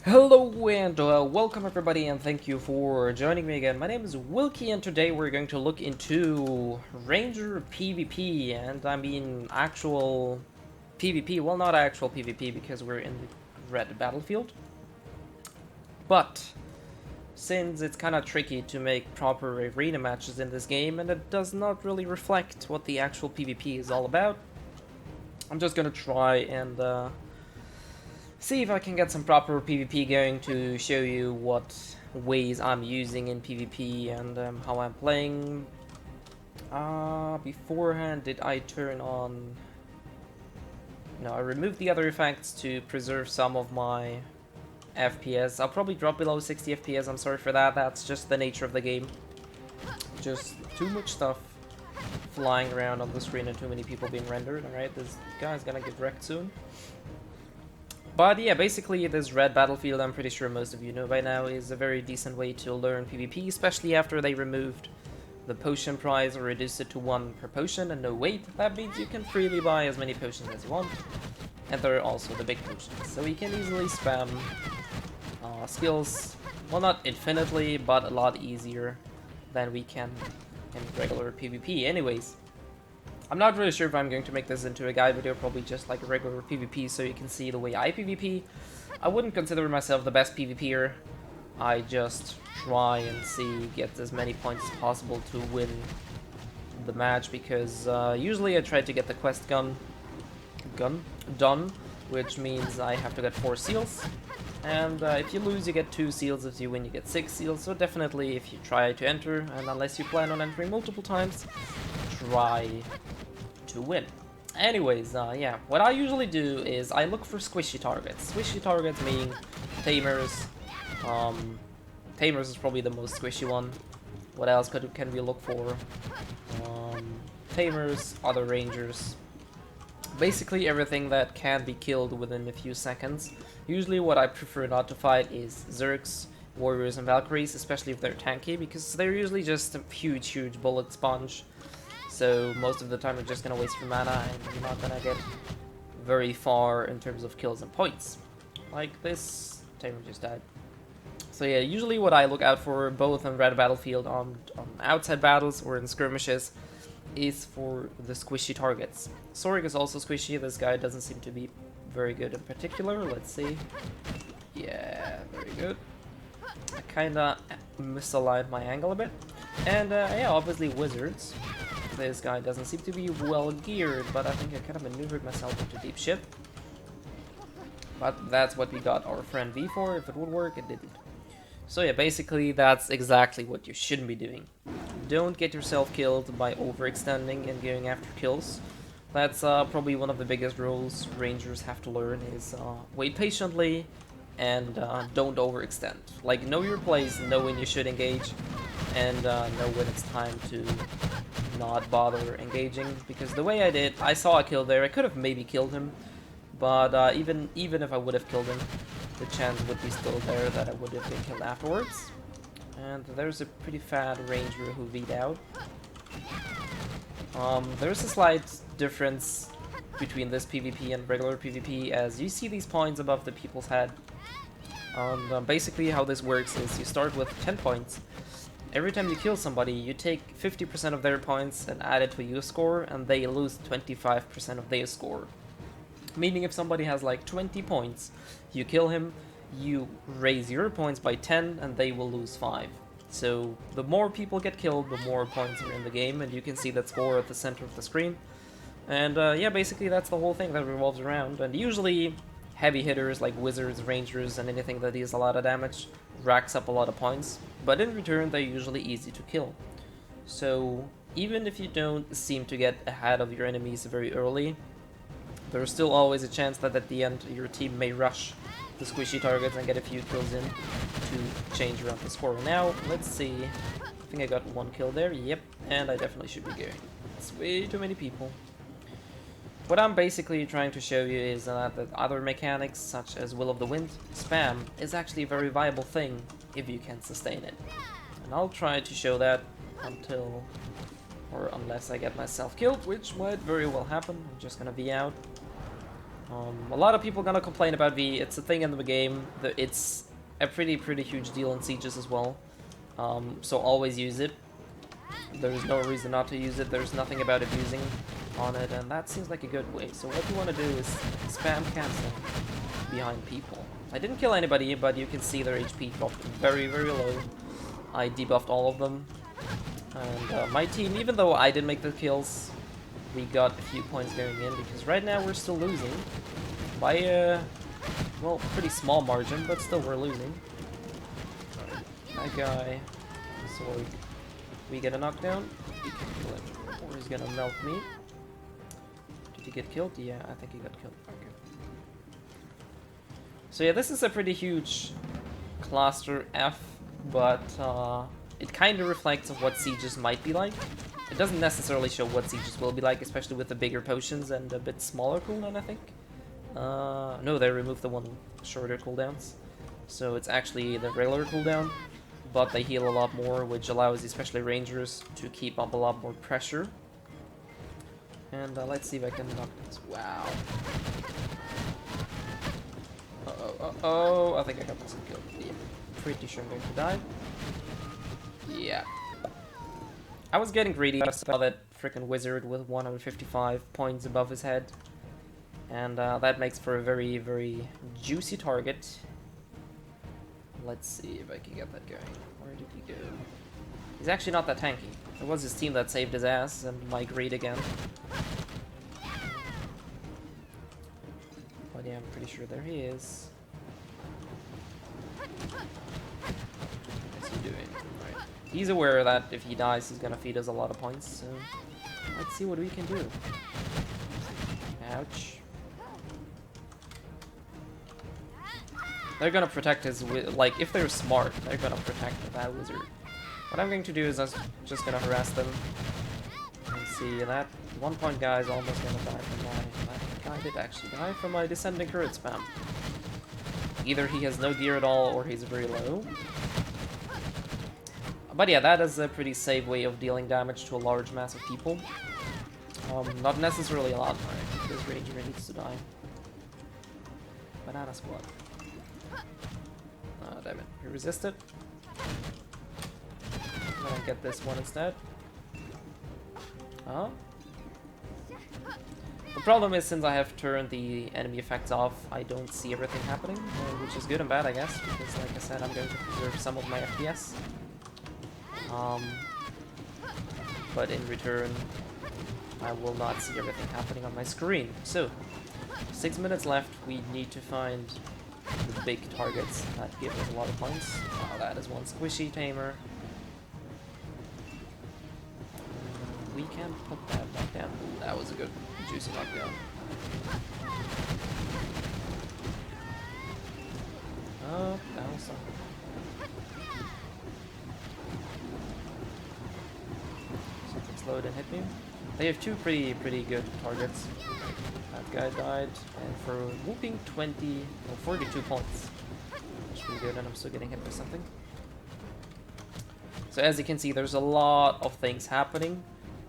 Hello and welcome everybody, and thank you for joining me again. My name is Wilkie and today we're going to look into Ranger PvP, and I mean actual PvP. Well, not actual PvP because we're in the red battlefield, but since it's kind of tricky to make proper arena matches in this game and it does not really reflect what the actual PvP is all about, I'm just gonna try and see if I can get some proper PvP going to show you what ways I'm using in PvP and how I'm playing. Beforehand, did I turn on... No, I removed the other effects to preserve some of my FPS. I'll probably drop below 60 FPS, I'm sorry for that, that's just the nature of the game. Just too much stuff flying around on the screen and too many people being rendered. Alright, this guy's gonna get wrecked soon. But yeah, basically this red battlefield, I'm pretty sure most of you know by now, is a very decent way to learn PvP, especially after they removed the potion price or reduced it to 1 per potion and no weight. That means you can freely buy as many potions as you want. And there are also the big potions, so you can easily spam skills, well, not infinitely, but a lot easier than we can in regular PvP. Anyways, I'm not really sure if I'm going to make this into a guide video, probably just like a regular PvP so you can see the way I PvP. I wouldn't consider myself the best PvPer. I just try and get as many points as possible to win the match because usually I try to get the quest gun done, which means I have to get 4 seals. And if you lose, you get 2 seals. If you win, you get 6 seals. So definitely, if you try to enter, and unless you plan on entering multiple times, try to win. Anyways, yeah, what I usually do is I look for squishy targets. Squishy targets meaning tamers. Tamers is probably the most squishy one. What else can we look for? Tamers, other rangers. Basically everything that can be killed within a few seconds. Usually what I prefer not to fight is Zergs, Warriors, and Valkyries, especially if they're tanky, because they're usually just a huge bullet sponge. So most of the time you're just gonna waste your mana and you're not gonna get very far in terms of kills and points. Like this tamer just died. So yeah, usually what I look out for both on red battlefield, on outside battles or in skirmishes, is for the squishy targets. Sorik is also squishy. This guy doesn't seem to be very good in particular. Let's see. Yeah, very good. I kinda misaligned my angle a bit. And yeah, obviously wizards. This guy doesn't seem to be well geared, but I think I kind of maneuvered myself into deep shit. But that's what we got our friend V for. If it would work, it didn't. So yeah, basically that's exactly what you shouldn't be doing. Don't get yourself killed by overextending and going after kills. That's probably one of the biggest rules Rangers have to learn is wait patiently and don't overextend. Like, know your place, know when you should engage, and know when it's time to not bother engaging. Because the way I did, I saw a kill there, I could have maybe killed him, but even if I would have killed him, the chance would be still there that I would have been killed afterwards. And there's a pretty fat ranger who V'd out. There's a slight difference between this PvP and regular PvP, as you see these points above the people's head. Basically how this works is you start with 10 points. Every time you kill somebody, you take 50% of their points and add it to your score, and they lose 25% of their score. Meaning if somebody has like 20 points, you kill him, you raise your points by 10 and they will lose 5. So the more people get killed, the more points are in the game, and you can see that score at the center of the screen. And yeah, basically that's the whole thing that revolves around. And usually heavy hitters like wizards, rangers, and anything that deals a lot of damage racks up a lot of points, but in return they're usually easy to kill. So even if you don't seem to get ahead of your enemies very early, there's still always a chance that at the end your team may rush the squishy targets and get a few kills in to change around the score. Now, let's see. I think I got 1 kill there. Yep, and I definitely should be going. It's way too many people. What I'm basically trying to show you is that other mechanics, such as Will of the Wind, spam, is actually a very viable thing if you can sustain it. And I'll try to show that until, or unless I get myself killed, which might very well happen. I'm just gonna be out. A lot of people gonna complain about V. It's a thing in the game. It's a pretty huge deal in sieges as well. So always use it. There's no reason not to use it. There's nothing about abusing on it, and that seems like a good way. So what you want to do is spam cancel behind people. I didn't kill anybody, but you can see their HP dropped very low. I debuffed all of them. And my team, even though I didn't make the kills, we got a few points going in, because right now we're still losing. By a, well, pretty small margin, but still we're losing. That guy, Sorg. We get a knockdown, we can kill him. Or he's gonna melt me. Did he get killed? Yeah, I think he got killed. Okay. So yeah, this is a pretty huge cluster F, but it kind of reflects of what sieges might be like. It doesn't necessarily show what sieges will be like, especially with the bigger potions and a bit smaller cooldown, I think. No, they removed the one shorter cooldowns. So it's actually the regular cooldown, but they heal a lot more, which allows especially rangers to keep up a lot more pressure. And let's see if I can knock this. Wow. Uh-oh, I think I got this killed. Yeah, pretty sure I'm going to die. Yeah. I was getting greedy. I saw that freaking wizard with 155 points above his head. And that makes for a very juicy target. Let's see if I can get that guy. Where did he go? He's actually not that tanky. It was his team that saved his ass and my greed again. But yeah, I'm pretty sure there he is. What's he doing? Right. He's aware that if he dies, he's gonna feed us a lot of points, so let's see what we can do. Ouch. They're gonna protect his, like, if they're smart, they're gonna protect that wizard. What I'm going to do is I'm just gonna harass them. And see, that 1 point guy is almost gonna die from my... That guy did actually die from my descending turret spam. Either he has no gear at all, or he's very low. But yeah, that is a pretty safe way of dealing damage to a large mass of people. Not necessarily a lot, right? This ranger needs to die. Banana squad. Oh, damn it. He resisted. I'm gonna get this one instead. Oh. The problem is, since I have turned the enemy effects off, I don't see everything happening, which is good and bad, I guess, because like I said, I'm going to preserve some of my FPS. But in return, I will not see everything happening on my screen. So, 6 minutes left. We need to find the big targets that give us a lot of points. Oh, that is one squishy tamer. We can put that knockdown. Ooh, that was a good, juicy knockdown. Oh, that was something. Something slowed and hit me. They have two pretty good targets. That guy died, and for a whooping 42 points. That's pretty good, and I'm still getting hit by something. So as you can see, there's a lot of things happening,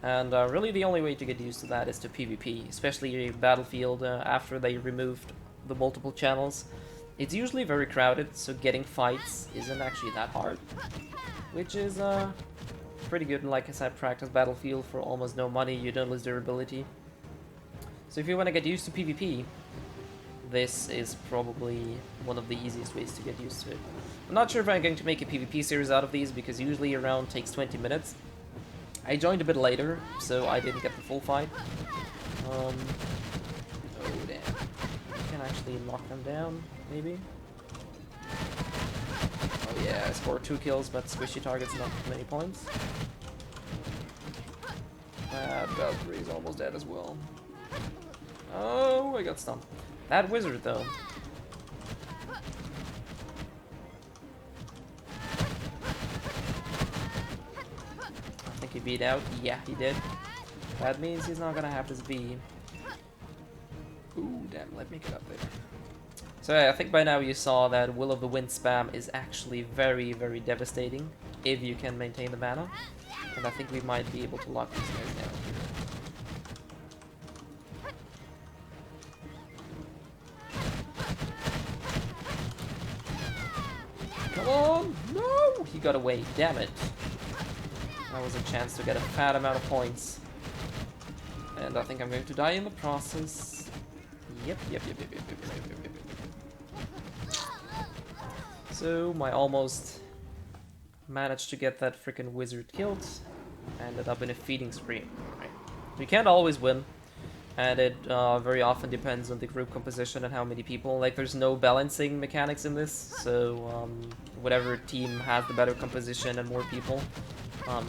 and really the only way to get used to that is to PvP, especially Battlefield after they removed the multiple channels. It's usually very crowded, so getting fights isn't actually that hard, which is pretty good. And like I said, practice Battlefield for almost no money, you don't lose durability. So if you want to get used to PvP, this is probably one of the easiest ways to get used to it. I'm not sure if I'm going to make a PvP series out of these, because usually a round takes 20 minutes. I joined a bit later, so I didn't get the full fight. Oh damn. I can actually lock them down, maybe? Oh yeah, I scored 2 kills, but squishy targets not many points. Valkyrie is almost dead as well. Oh, I got stunned. That wizard, though. I think he beat out. Yeah, he did. That means he's not gonna have his V. Ooh, damn, let me get up there. So yeah, I think by now you saw that Will of the Wind spam is actually very devastating if you can maintain the mana. And I think we might be able to lock these guys down here. Come on! No! He got away. Damn it. That was a chance to get a fat amount of points. And I think I'm going to die in the process. Yep. So, my almost managed to get that freaking wizard killed. Ended up in a feeding spree. Right. You can't always win. And it very often depends on the group composition and how many people. Like, there's no balancing mechanics in this, so whatever team has the better composition and more people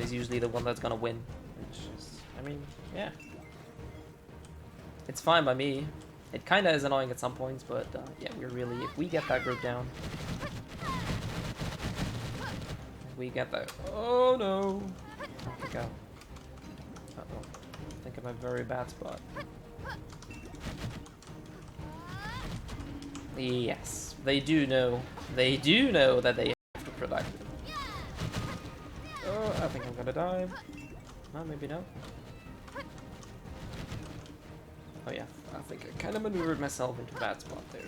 is usually the one that's gonna win. Which is, I mean, yeah. It's fine by me. It kinda is annoying at some points, but yeah, if we get that group down. If we get that. Oh no! I think uh-oh. I think I'm in a very bad spot. Yes, they do know. They do know that they have to protect him. Oh, I think I'm gonna die. Well, maybe not. Oh yeah, I think I kind of maneuvered myself into a bad spot there.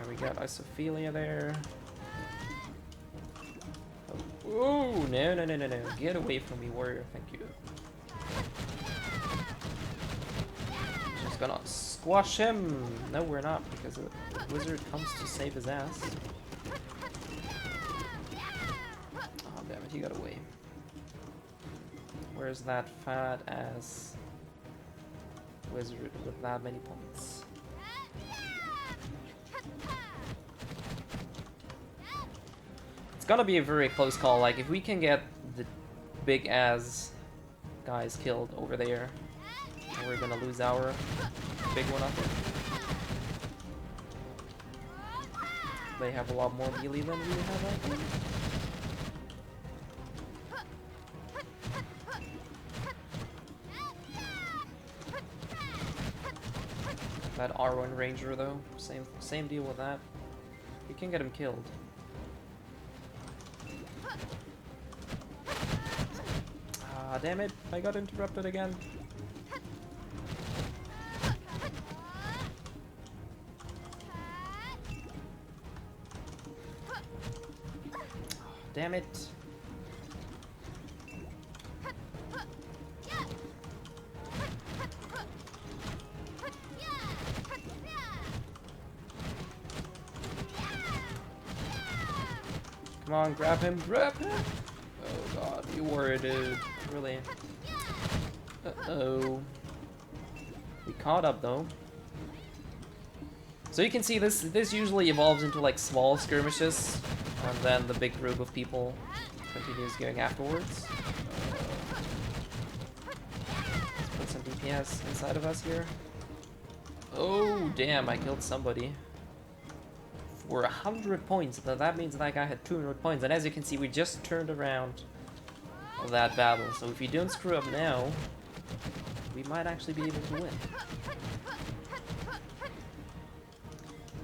We got Isophilia there. Oh, no. Get away from me, warrior. Thank you. Just gonna squash him. No, we're not, because the wizard comes to save his ass. Oh, damn it, he got away. Where's that fat ass wizard with that many points? It's gonna be a very close call. Like, if we can get the big ass guys killed over there, we're gonna lose our big one up there. They have a lot more melee than we have, I think. That R1 Ranger though, same deal with that. You can get him killed. Ah, damn it! I got interrupted again. Damn it! Come on, grab him, grab him! Oh god, you were a dude. Really? Uh-oh. We caught up though. So you can see this usually evolves into like small skirmishes, and then the big group of people continues going afterwards. Let's put some DPS inside of us here. Oh damn, I killed somebody. For 100 points, that means that guy had 200 points, and as you can see we just turned around that battle, so if you don't screw up now, we might actually be able to win.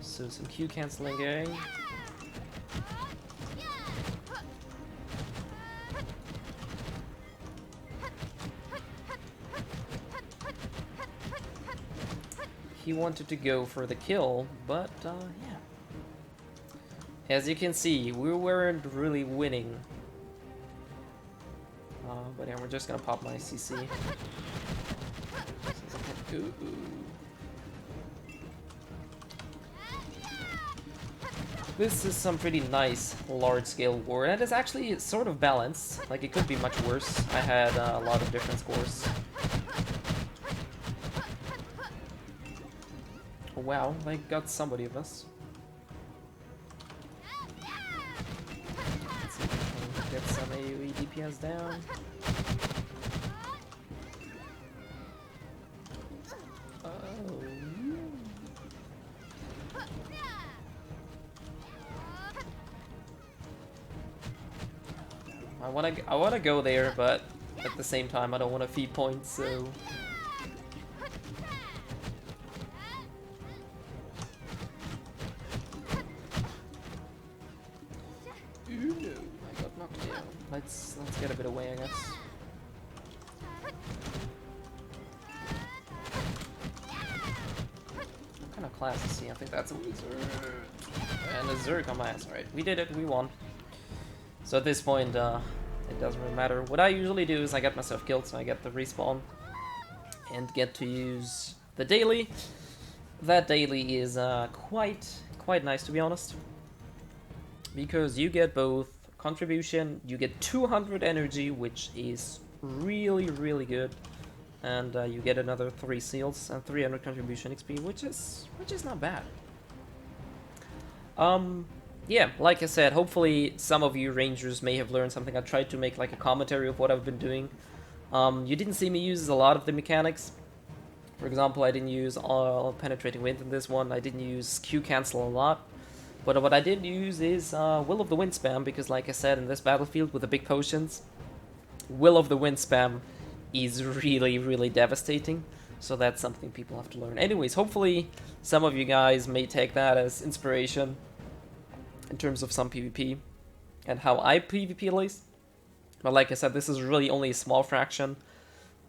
So some Q cancelling going. He wanted to go for the kill, but yeah. As you can see, we weren't really winning. But yeah, we're just gonna pop my CC. Ooh. This is some pretty nice large-scale war, and it's actually sort of balanced. Like, it could be much worse. I had a lot of different scores. Oh, wow, they got somebody of us. Let's see if we can get some AoE DPS down. I wanna go there, but at the same time I don't want to feed points, so. Ooh, no, I got knocked down. Let's get a bit away, I guess. classes. See, I think that's a wizard. And a Zerg on my ass. Alright, we did it, we won. So at this point, it doesn't really matter. What I usually do is I get myself killed, so I get the respawn. And get to use the daily. That daily is quite nice, to be honest. Because you get both contribution, you get 200 energy, which is really good. And you get another 3 seals and 300 contribution XP, which is not bad. Yeah, like I said, hopefully some of you rangers may have learned something. I tried to make like a commentary of what I've been doing. You didn't see me use a lot of the mechanics. For example, I didn't use penetrating wind in this one. I didn't use Q cancel a lot. But what I did use is Will of the Wind spam, because like I said, in this battlefield with the big potions, Will of the Wind spam is really devastating. So that's something people have to learn. Anyways, hopefully some of you guys may take that as inspiration in terms of some PvP and how I PvP at least. But like I said, this is really only a small fraction.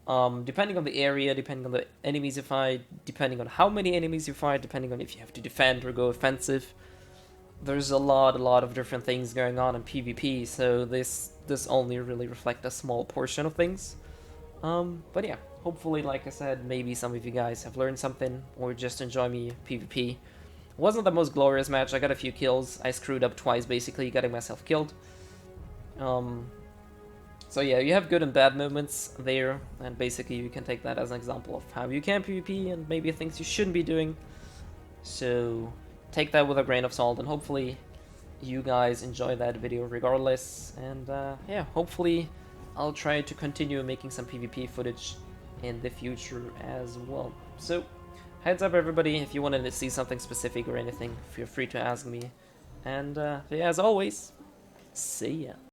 Depending on the area, depending on the enemies you fight, depending on how many enemies you fight, depending on if you have to defend or go offensive, there's a lot of different things going on in PvP, so this only really reflects a small portion of things. But yeah, hopefully, like I said, maybe some of you guys have learned something, or just enjoy me PvP. It wasn't the most glorious match. I got a few kills. I screwed up twice, basically, getting myself killed. So yeah, you have good and bad moments there, and basically you can take that as an example of how you can PvP and maybe things you shouldn't be doing. So take that with a grain of salt, and hopefully you guys enjoy that video regardless. And yeah, hopefully I'll try to continue making some PvP footage in the future as well. So heads up everybody, if you wanted to see something specific or anything, feel free to ask me. And yeah, as always, see ya.